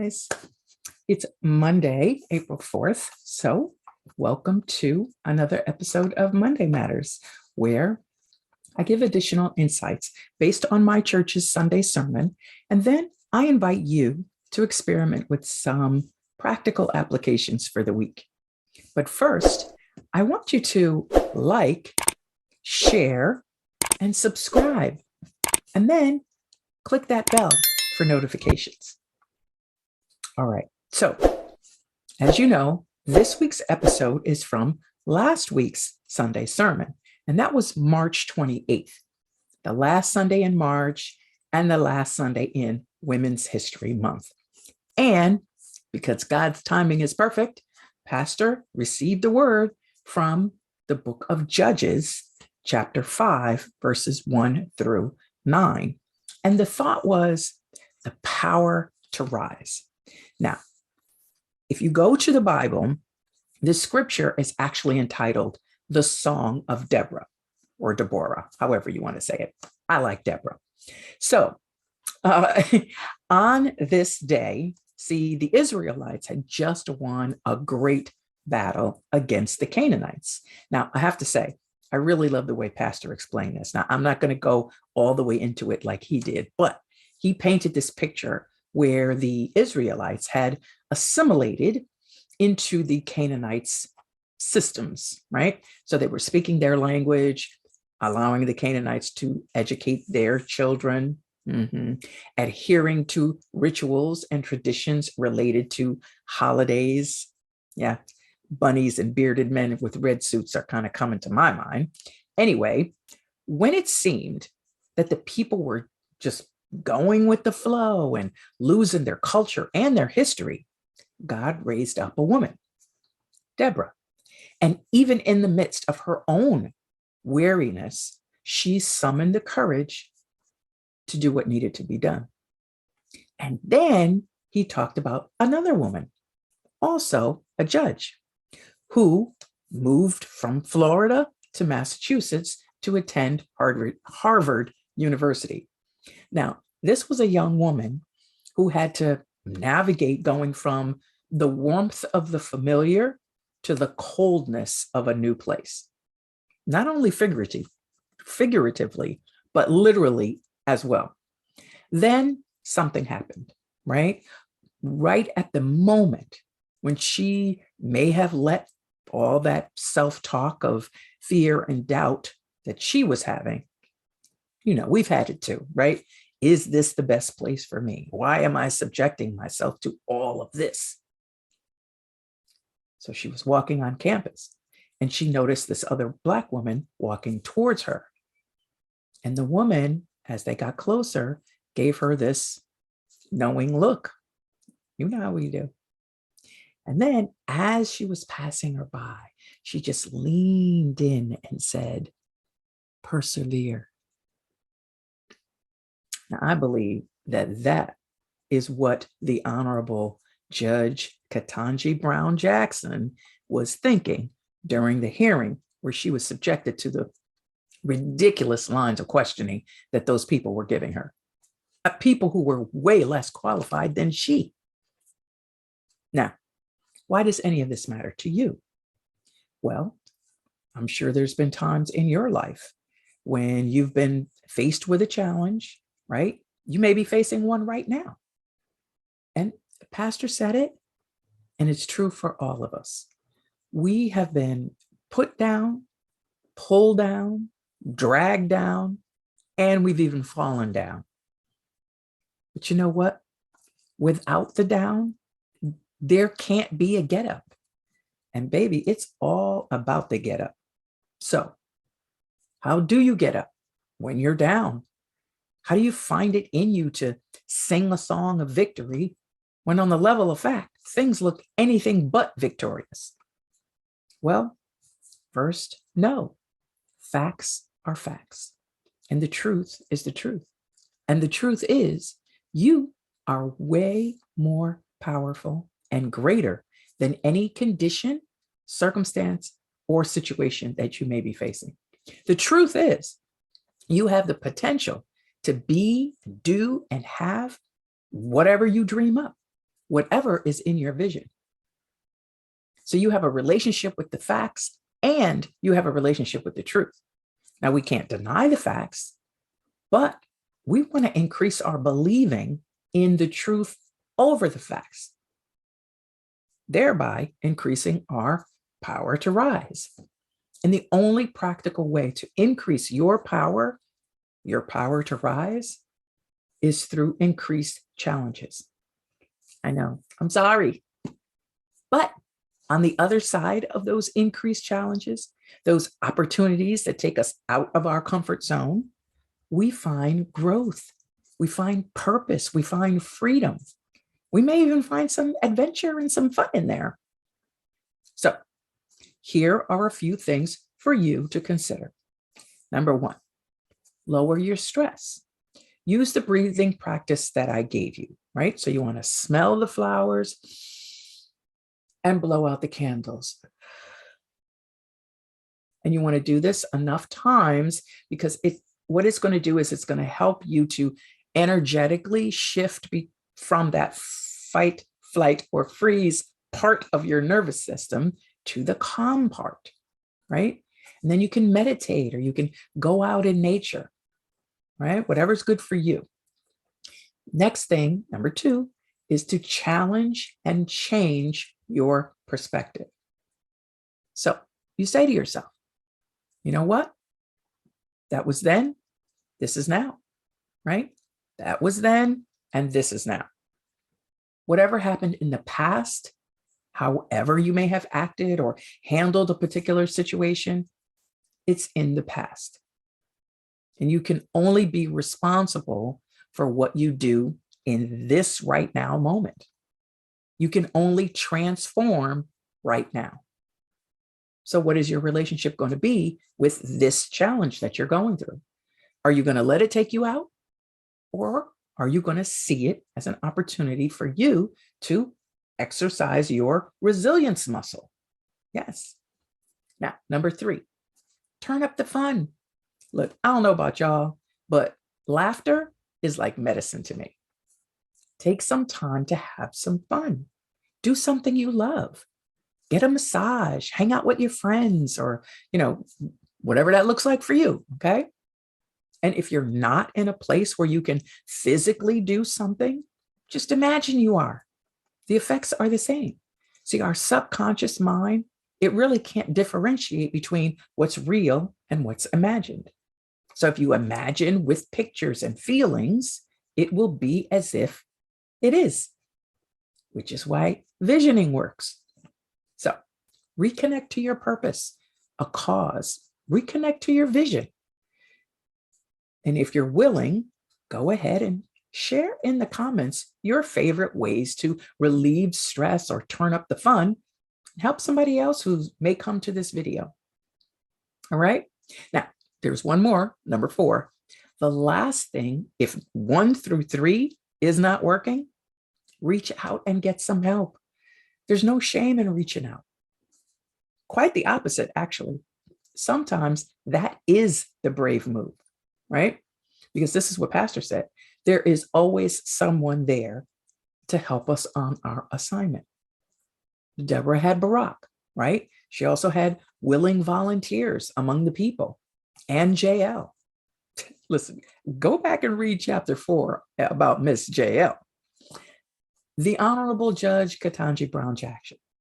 guys. It's Monday, April 4th. So welcome to another episode of Monday Matters, where I give additional insights based on my church's Sunday sermon. And then I invite you to experiment with some practical applications for the week. But first, I want you to like, share, and subscribe. And then click that bell for notifications. All right. So, as you know, this week's episode is from last week's Sunday sermon, and that was March 28th, the last Sunday in March and the last Sunday in Women's History Month. And because God's timing is perfect, Pastor received a word from the book of Judges, chapter 5, verses 1 through 9. And the thought was the power to rise. Now, if you go to the Bible, the scripture is actually entitled The Song of Deborah, or Deborah, however you want to say it. I like Deborah. So on this day, see, the Israelites had just won a great battle against the Canaanites. Now, I have to say, I really love the way Pastor explained this. Now, I'm not going to go all the way into it like he did, but he painted this picture where the Israelites had assimilated into the Canaanites' systems, right? So they were speaking their language, allowing the Canaanites to educate their children, adhering to rituals and traditions related to holidays. Yeah, bunnies and bearded men with red suits are kind of coming to my mind. Anyway, when it seemed that the people were just going with the flow and losing their culture and their history, God raised up a woman, Deborah. And even in the midst of her own weariness, she summoned the courage to do what needed to be done. And then he talked about another woman, also a judge, who moved from Florida to Massachusetts to attend Harvard University. Now, this was a young woman who had to navigate going from the warmth of the familiar to the coldness of a new place. Not only figuratively, but literally as well. Then something happened, right? Right at the moment when she may have let all that self-talk of fear and doubt that she was having, we've had it too, right? Is this the best place for me? Why am I subjecting myself to all of this? So she was walking on campus and she noticed this other Black woman walking towards her. And the woman, as they got closer, gave her this knowing look. You know how we do. And then as she was passing her by, she just leaned in and said, "Persevere." Now, I believe that is what the Honorable Judge Ketanji Brown Jackson was thinking during the hearing where she was subjected to the ridiculous lines of questioning that those people were giving her. People who were way less qualified than she. Now, why does any of this matter to you? Well, I'm sure there's been times in your life when you've been faced with a challenge, right? You may be facing one right now. And the pastor said it, and it's true for all of us. We have been put down, pulled down, dragged down, and we've even fallen down. But you know what? Without the down, there can't be a get up. And baby, it's all about the get up. So how do you get up when you're down? How do you find it in you to sing a song of victory when on the level of fact, things look anything but victorious? Well, first, no. Facts are facts. And the truth is the truth. And the truth is you are way more powerful and greater than any condition, circumstance, or situation that you may be facing. The truth is you have the potential to be, do, and have whatever you dream up, whatever is in your vision. So you have a relationship with the facts and you have a relationship with the truth. Now, we can't deny the facts, but we want to increase our believing in the truth over the facts, thereby increasing our power to rise. And the only practical way to increase your power to rise, is through increased challenges. I know, I'm sorry. But on the other side of those increased challenges, those opportunities that take us out of our comfort zone, we find growth, we find purpose, we find freedom. We may even find some adventure and some fun in there. So here are a few things for you to consider. Number one, lower your stress. Use the breathing practice that I gave you, right? So you want to smell the flowers and blow out the candles. And you want to do this enough times because what it's going to do is it's going to help you to energetically shift from that fight, flight, or freeze part of your nervous system to the calm part, right? And then you can meditate or you can go out in nature, right? Whatever's good for you. Next thing, number two, is to challenge and change your perspective. So you say to yourself, you know what? That was then, this is now, right? That was then, and this is now. Whatever happened in the past, however you may have acted or handled a particular situation, it's in the past. And you can only be responsible for what you do in this right now moment. You can only transform right now. So what is your relationship going to be with this challenge that you're going through? Are you going to let it take you out? Or are you going to see it as an opportunity for you to exercise your resilience muscle? Yes. Now, number three, turn up the fun. Look, I don't know about y'all, but laughter is like medicine to me. Take some time to have some fun. Do something you love. Get a massage, hang out with your friends, or, whatever that looks like for you, okay? And if you're not in a place where you can physically do something, just imagine you are. The effects are the same. See, our subconscious mind, it really can't differentiate between what's real and what's imagined. So if you imagine with pictures and feelings, it will be as if it is, which is why visioning works. So reconnect to your purpose, a cause, reconnect to your vision. And if you're willing, go ahead and share in the comments your favorite ways to relieve stress or turn up the fun and help somebody else who may come to this video. All right. Now, there's one more, number 4. The last thing, if 1 through 3 is not working, reach out and get some help. There's no shame in reaching out. Quite the opposite, actually. Sometimes that is the brave move, right? Because this is what Pastor said. There is always someone there to help us on our assignment. Deborah had Barak, right? She also had willing volunteers among the people and JL. Listen, go back and read chapter 4 about Miss JL. The Honorable Judge Ketanji Brown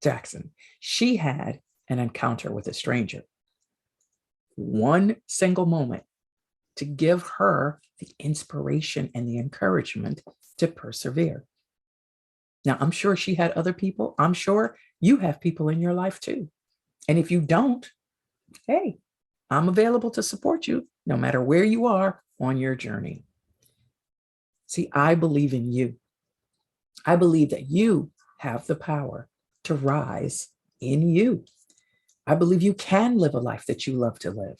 Jackson, she had an encounter with a stranger. One single moment to give her the inspiration and the encouragement to persevere. Now, I'm sure she had other people. I'm sure you have people in your life too. And if you don't, hey, I'm available to support you no matter where you are on your journey. See, I believe in you. I believe that you have the power to rise in you. I believe you can live a life that you love to live.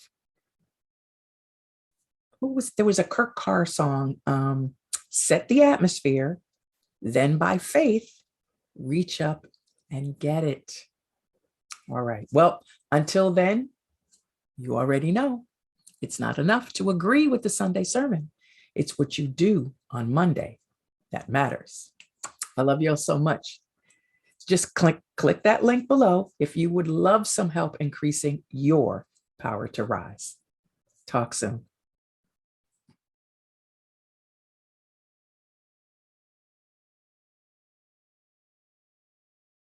There was a Kirk Carr song, Set the Atmosphere, then by faith, reach up and get it. All right. Well, until then, you already know it's not enough to agree with the Sunday sermon. It's what you do on Monday that matters. I love y'all so much. Just click that link below if you would love some help increasing your power to rise. Talk soon.